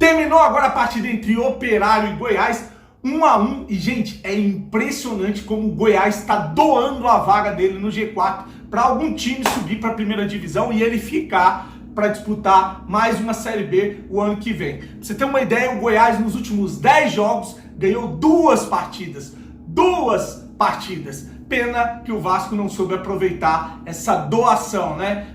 Terminou agora a partida entre Operário e Goiás, 1-1. E, gente, é impressionante como o Goiás está doando a vaga dele no G4 para algum time subir para a primeira divisão e ele ficar para disputar mais uma Série B o ano que vem. Pra você ter uma ideia, o Goiás nos últimos 10 jogos ganhou 2 partidas. 2 partidas. Pena que o Vasco não soube aproveitar essa doação, né?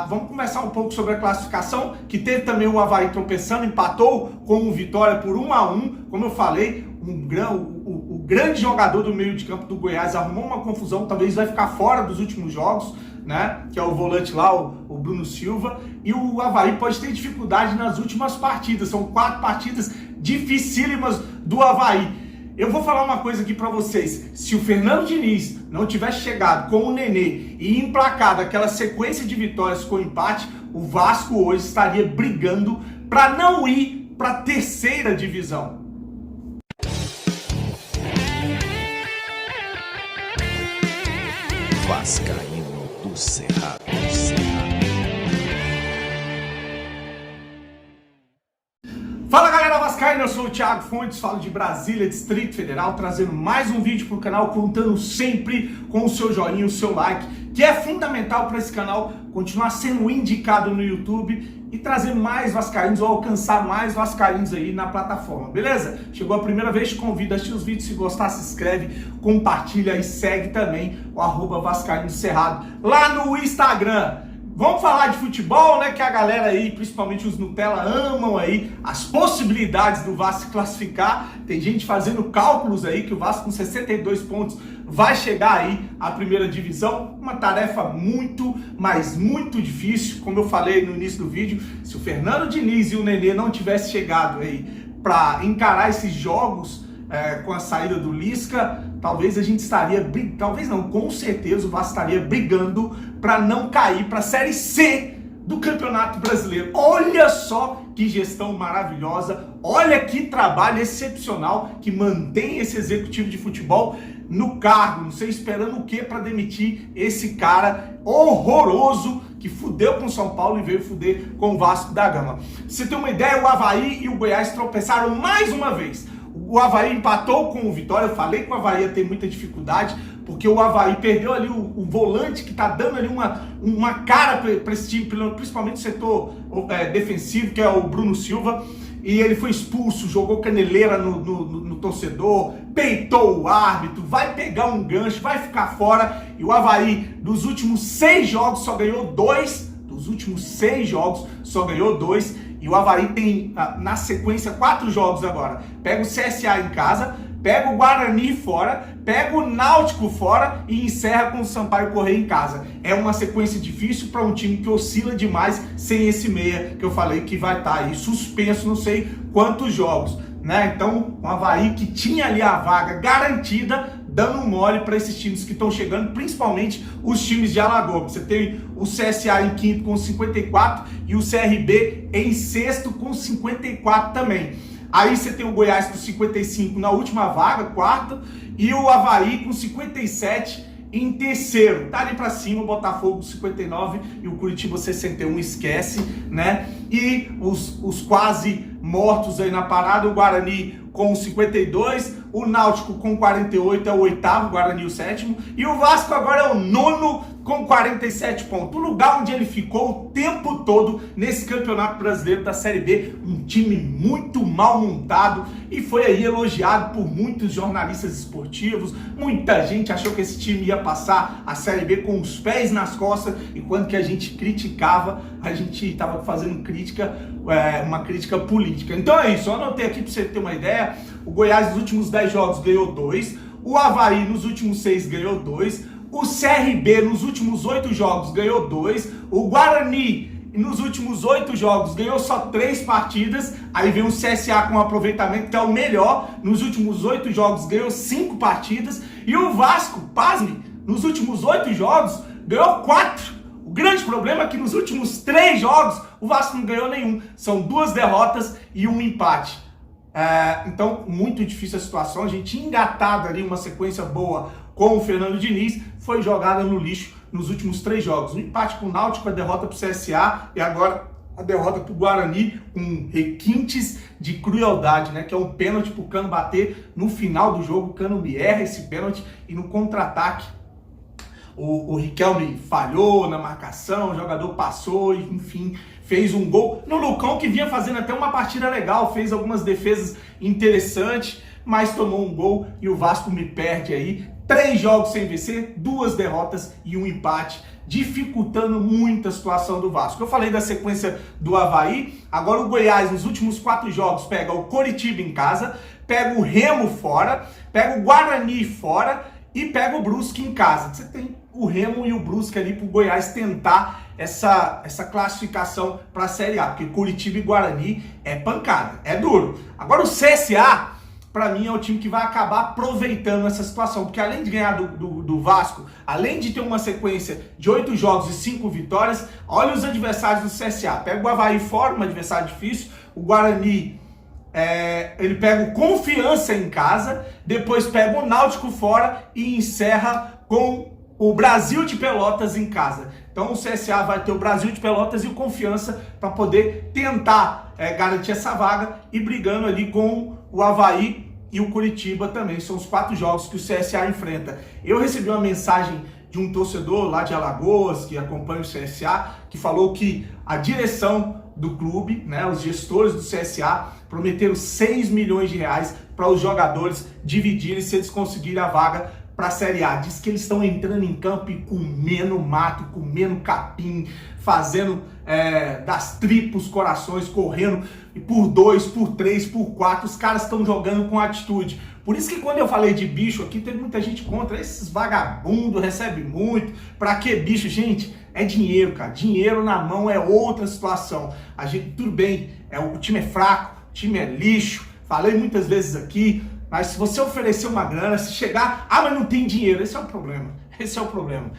Vamos começar um pouco sobre a classificação, que teve também o Avaí tropeçando, empatou com o Vitória por 1-1. Como eu falei, o grande jogador do meio de campo do Goiás arrumou uma confusão, talvez vai ficar fora dos últimos jogos, né? Que é o volante lá, o Bruno Silva. E o Avaí pode ter dificuldade nas últimas partidas, são 4 partidas dificílimas do Avaí. Eu vou falar uma coisa aqui pra vocês, se o Fernando Diniz não tivesse chegado com o Nenê e emplacado aquela sequência de vitórias com empate, o Vasco hoje estaria brigando pra não ir pra terceira divisão. Vascaíno do Cerrado. Fala galera vascaína, eu sou o Thiago Fontes, falo de Brasília, Distrito Federal, trazendo mais um vídeo pro canal, contando sempre com o seu joinha, o seu like, que é fundamental para esse canal continuar sendo indicado no YouTube e trazer mais vascaínos ou alcançar mais vascaínos aí na plataforma, beleza? Chegou a primeira vez, te convido a assistir os vídeos, se gostar se inscreve, compartilha e segue também o @vascaíno cerrado lá no Instagram. Vamos falar de futebol, né? Que a galera aí, principalmente os Nutella, amam aí as possibilidades do Vasco se classificar. Tem gente fazendo cálculos aí que o Vasco com 62 pontos vai chegar aí à primeira divisão. Uma tarefa muito, mas muito difícil. Como eu falei no início do vídeo, se o Fernando Diniz e o Nenê não tivessem chegado aí para encarar esses jogos com a saída do Lisca, talvez a gente estaria, talvez não, com certeza o Vasco estaria brigando para não cair para a Série C do Campeonato Brasileiro. Olha só que gestão maravilhosa, olha que trabalho excepcional que mantém esse executivo de futebol no cargo, não sei esperando o que para demitir esse cara horroroso que fudeu com o São Paulo e veio fuder com o Vasco da Gama. Pra você ter uma ideia, o Avaí e o Goiás tropeçaram mais uma vez. O Avaí empatou com o Vitória, eu falei que o Avaí ia ter muita dificuldade, porque o Avaí perdeu ali o volante que tá dando ali uma cara para esse time, principalmente o setor defensivo, que é o Bruno Silva, e ele foi expulso, jogou caneleira no torcedor, peitou o árbitro, vai pegar um gancho, vai ficar fora, e o Avaí, dos últimos 6 jogos, só ganhou 2, dos últimos 6 jogos, só ganhou 2, e o Avaí tem, na sequência, 4 jogos agora. Pega o CSA em casa, pega o Guarani fora, pega o Náutico fora e encerra com o Sampaio Corrêa em casa. É uma sequência difícil para um time que oscila demais sem esse meia que eu falei que vai estar aí suspenso não sei quantos jogos, né? Então, o Avaí que tinha ali a vaga garantida, dando um mole para esses times que estão chegando, principalmente os times de Alagoas. Você tem o CSA em quinto com 54 e o CRB em sexto com 54 também. Aí você tem o Goiás com 55 na última vaga, quarto, e o Avaí com 57 em terceiro. Tá ali pra cima, o Botafogo com 59 e o Curitiba 61, esquece, né? E os quase mortos aí na parada, o Guarani com 52, o Náutico com 48 é o oitavo, o Guarani o sétimo, e o Vasco agora é o nono com 47 pontos. O lugar onde ele ficou o tempo todo nesse Campeonato Brasileiro da Série B, um time muito mal montado e foi aí elogiado por muitos jornalistas esportivos. Muita gente achou que esse time ia passar a Série B com os pés nas costas, e quando que a gente criticava, a gente estava fazendo crítica, uma crítica política. Então é isso, eu anotei aqui para você ter uma ideia. O Goiás nos últimos 10 jogos ganhou 2, o Avaí nos últimos 6 ganhou 2, o CRB nos últimos 8 jogos ganhou 2, o Guarani nos últimos 8 jogos ganhou só 3 partidas, aí vem o CSA com aproveitamento que é o melhor, nos últimos 8 jogos ganhou 5 partidas, e o Vasco, pasme, nos últimos 8 jogos ganhou 4. O grande problema é que nos últimos 3 jogos o Vasco não ganhou nenhum, são 2 derrotas e 1 empate. Então, muito difícil a situação. A gente engatado ali uma sequência boa com o Fernando Diniz, foi jogada no lixo nos últimos 3 jogos. Um empate com o Náutico, a derrota para o CSA e agora a derrota pro Guarani com requintes de crueldade, né? Que é um pênalti pro Cano bater no final do jogo. O Cano me erra esse pênalti e no contra-ataque o Riquelme falhou na marcação, o jogador passou, enfim, fez um gol. No Lucão, que vinha fazendo até uma partida legal, fez algumas defesas interessantes, mas tomou um gol e o Vasco me perde aí. 3 jogos sem vencer, 2 derrotas e um empate, dificultando muito a situação do Vasco. Eu falei da sequência do Avaí, agora o Goiás nos últimos 4 jogos pega o Coritiba em casa, pega o Remo fora, pega o Guarani fora e pega o Brusque em casa. Você tem o Remo e o Brusque ali pro Goiás tentar essa classificação para a Série A, porque Coritiba e Guarani é pancada, é duro. Agora o CSA, para mim, é o time que vai acabar aproveitando essa situação, porque além de ganhar do Vasco, além de ter uma sequência de 8 jogos e 5 vitórias, olha os adversários do CSA. Pega o Avaí fora, um adversário difícil, o Guarani, ele pega o Confiança em casa, depois pega o Náutico fora e encerra com o Brasil de Pelotas em casa. Então o CSA vai ter o Brasil de Pelotas e o Confiança para poder tentar garantir essa vaga e brigando ali com o Avaí e o Coritiba também. São os 4 jogos que o CSA enfrenta. Eu recebi uma mensagem de um torcedor lá de Alagoas, que acompanha o CSA, que falou que a direção do clube, né, os gestores do CSA, prometeram 6 milhões de reais para os jogadores dividirem se eles conseguirem a vaga para a Série A. Diz que eles estão entrando em campo e comendo mato, comendo capim, fazendo das tripas corações, correndo por 2, por 3, por 4. Os caras estão jogando com atitude. Por isso que quando eu falei de bicho aqui, teve muita gente contra. Esses vagabundos recebem muito. Pra que bicho? Gente, é dinheiro, cara. Dinheiro na mão é outra situação. A gente, tudo bem, o time é fraco, o time é lixo. Falei muitas vezes aqui. Mas se você oferecer uma grana, se chegar, mas não tem dinheiro, esse é o problema. Esse é o problema.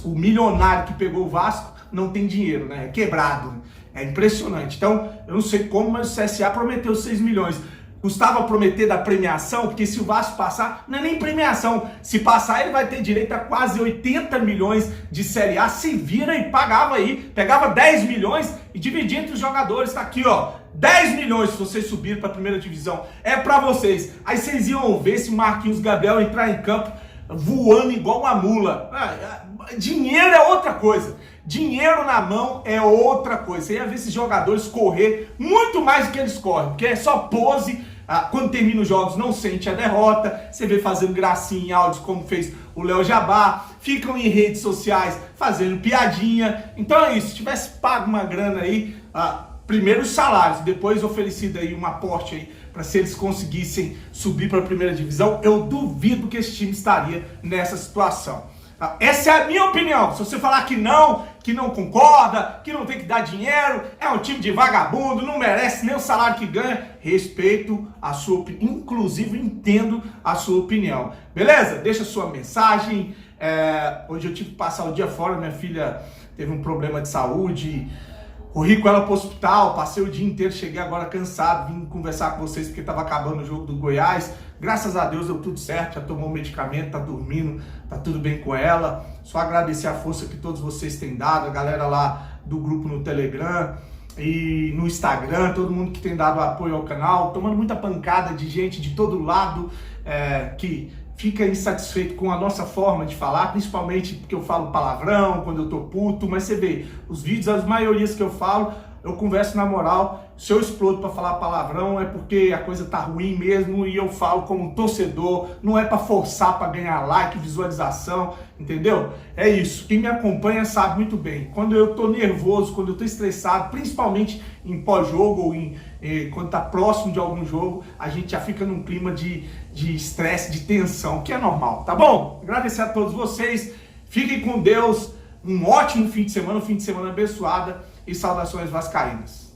O milionário que pegou o Vasco não tem dinheiro, né? É quebrado. É impressionante. Então, eu não sei como, mas o CSA prometeu 6 milhões. Custava prometer da premiação, porque se o Vasco passar, não é nem premiação. Se passar, ele vai ter direito a quase 80 milhões de Série A. Se vira e pagava aí. Pegava 10 milhões e dividia entre os jogadores. Tá aqui, ó. 10 milhões se vocês subirem para a primeira divisão. É para vocês. Aí vocês iam ver se Marquinhos Gabriel entrar em campo voando igual uma mula. Dinheiro é outra coisa. Dinheiro na mão é outra coisa. Você ia ver esses jogadores correr muito mais do que eles correm, porque é só pose. Quando termina os jogos não sente a derrota. Você vê fazendo gracinha em áudios como fez o Léo Jabá. Ficam em redes sociais fazendo piadinha. Então é isso. Se tivesse pago uma grana aí, primeiro os salários, depois oferecido aí um aporte aí para se eles conseguissem subir para a primeira divisão, eu duvido que esse time estaria nessa situação. Essa é a minha opinião. Se você falar que não concorda, que não tem que dar dinheiro, é um time de vagabundo, não merece nem o salário que ganha, respeito a sua opinião, inclusive entendo a sua opinião. Beleza? Deixa sua mensagem. Hoje eu tive que passar o dia fora, minha filha teve um problema de saúde, corri com ela pro hospital, passei o dia inteiro, cheguei agora cansado, vim conversar com vocês porque estava acabando o jogo do Goiás. Graças a Deus deu tudo certo, já tomou o medicamento, tá dormindo, tá tudo bem com ela. Só agradecer a força que todos vocês têm dado, a galera lá do grupo no Telegram e no Instagram, todo mundo que tem dado apoio ao canal, tomando muita pancada de gente de todo lado que fica insatisfeito com a nossa forma de falar, principalmente porque eu falo palavrão, quando eu tô puto, mas você vê, os vídeos, as maiorias que eu falo, eu converso na moral. Se eu explodo para falar palavrão é porque a coisa tá ruim mesmo e eu falo como torcedor, não é para forçar para ganhar like, visualização, entendeu? É isso. Quem me acompanha sabe muito bem. Quando eu tô nervoso, quando eu tô estressado, principalmente em pós-jogo ou quando tá próximo de algum jogo, a gente já fica num clima de estresse, de tensão, que é normal, tá bom? Agradecer a todos vocês. Fiquem com Deus. Um ótimo fim de semana, um fim de semana abençoada e saudações vascaínas.